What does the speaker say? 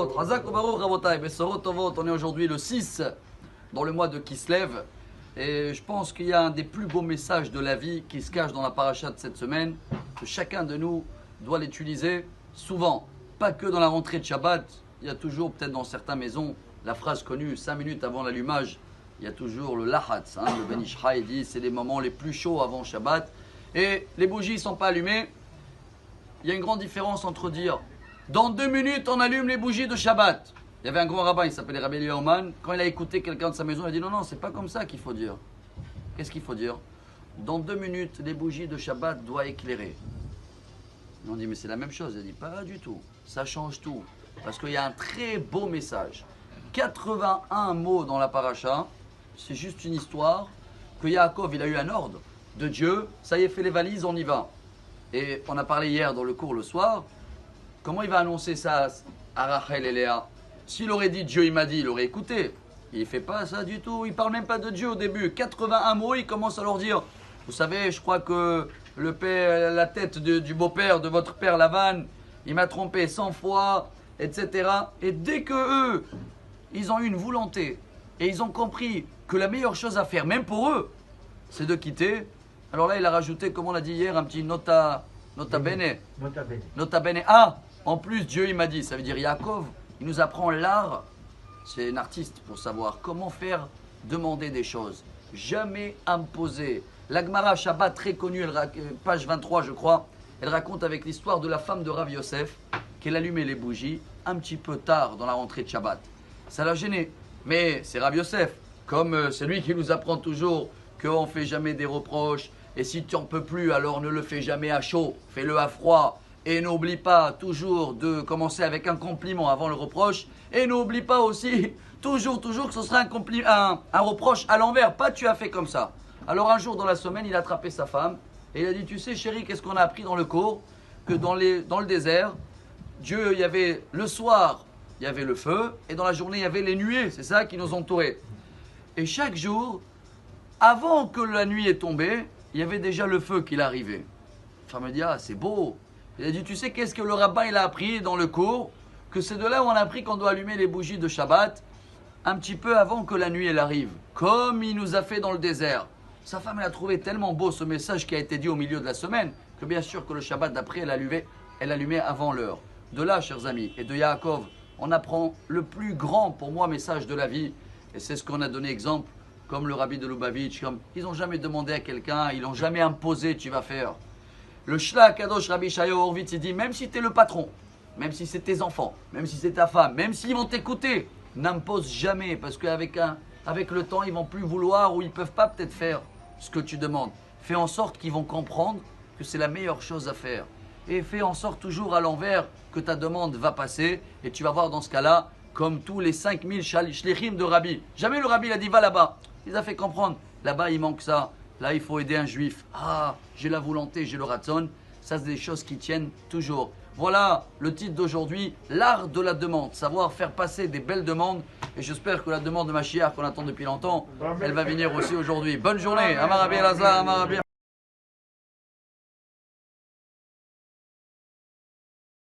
Tovot. Hazak Baruch Rabotai. Besorot Tovot. On est aujourd'hui le 6 dans le mois de Kislev. Et je pense qu'il y a un des plus beaux messages de la vie qui se cache dans la paracha de cette semaine, que chacun de nous doit l'utiliser souvent. Pas que dans la rentrée de Shabbat. Il y a toujours, peut-être dans certaines maisons, la phrase connue 5 minutes avant l'allumage. Il y a toujours le lahatz. Le Ben Ish Chai dit c'est les moments les plus chauds avant Shabbat. Et les bougies ne sont pas allumées. Il y a une grande différence entre dire dans 2 minutes on allume les bougies de Shabbat. Il y avait un grand rabbin, il s'appelait Rabbi Yoman. Quand il a écouté quelqu'un de sa maison, il a dit non, c'est pas comme ça qu'il faut dire. Qu'est-ce qu'il faut dire? Dans 2 minutes, les bougies de Shabbat doivent éclairer. On dit mais c'est la même chose. Il a dit pas du tout. Ça change tout. Parce qu'il y a un très beau message. 81 mots dans la paracha. C'est juste une histoire que Yaakov, il a eu un ordre de Dieu. Ça y est, fait les valises, on y va. Et on a parlé hier dans le cours le soir. Comment il va annoncer ça à Rachel et Léa? S'il aurait dit Dieu, il m'a dit, il aurait écouté. Il ne fait pas ça du tout. Il ne parle même pas de Dieu au début. 81 mots, il commence à leur dire vous savez, je crois que le père, la tête du beau-père de votre père Lavan, il m'a trompé 100 fois, etc. Et dès que eux, ils ont eu une volonté et ils ont compris que la meilleure chose à faire, même pour eux, c'est de quitter. Alors là, il a rajouté, comme on l'a dit hier, un petit nota bene. Nota bene. Ah, en plus, Dieu, il m'a dit, ça veut dire Yaakov, il nous apprend l'art. C'est un artiste pour savoir comment faire demander des choses. Jamais imposer. La Gemara Shabbat, très connue, page 23, je crois, elle raconte avec l'histoire de la femme de Rav Yosef, qu'elle allumait les bougies un petit peu tard dans la rentrée de Shabbat. Ça l'a gêné. Mais c'est Rav Yosef, comme c'est lui qui nous apprend toujours qu'on ne fait jamais des reproches. Et si tu n'en peux plus, alors ne le fais jamais à chaud, fais-le à froid. Et n'oublie pas toujours de commencer avec un compliment avant le reproche. Et n'oublie pas aussi, toujours que ce sera un reproche à l'envers. Pas tu as fait comme ça. Alors un jour dans la semaine, il a attrapé sa femme. Et il a dit, tu sais chérie, qu'est-ce qu'on a appris dans le cours? Que dans le désert, Dieu, il y avait le soir, il y avait le feu. Et dans la journée, il y avait les nuées. C'est ça qui nous entourait. Et chaque jour, avant que la nuit est tombée, il y avait déjà le feu qui arrivait. La femme me dit, ah c'est beau. Il a dit, tu sais qu'est-ce que le rabbin il a appris dans le cours? Que c'est de là où on a appris qu'on doit allumer les bougies de Shabbat un petit peu avant que la nuit elle arrive. Comme il nous a fait dans le désert. Sa femme elle a trouvé tellement beau ce message qui a été dit au milieu de la semaine que bien sûr que le Shabbat d'après elle allumait avant l'heure. De là, chers amis, et de Yaakov, on apprend le plus grand pour moi message de la vie. Et c'est ce qu'on a donné exemple, comme le rabbi de Lubavitch, ils n'ont jamais demandé à quelqu'un, ils n'ont jamais imposé tu vas faire. Le Shla Kadosh Rabbi Shayo Horvitz, il dit même si tu es le patron, même si c'est tes enfants, même si c'est ta femme, même s'ils vont t'écouter, n'impose jamais parce qu'avec le temps, ils vont plus vouloir ou ils peuvent pas peut-être faire ce que tu demandes. Fais en sorte qu'ils vont comprendre que c'est la meilleure chose à faire. Et fais en sorte toujours à l'envers que ta demande va passer et tu vas voir dans ce cas-là, comme tous les 5000 shlichim de Rabbi. Jamais le Rabbi il a dit va là-bas. Il a fait comprendre, là-bas il manque ça. Là, il faut aider un juif. Ah, j'ai la volonté, j'ai le ratson. Ça, c'est des choses qui tiennent toujours. Voilà le titre d'aujourd'hui, l'art de la demande. Savoir faire passer des belles demandes. Et j'espère que la demande de Mashiach qu'on attend depuis longtemps, elle va venir aussi aujourd'hui. Bonne journée. Amar Rabbi Elazar, Amar Rabbi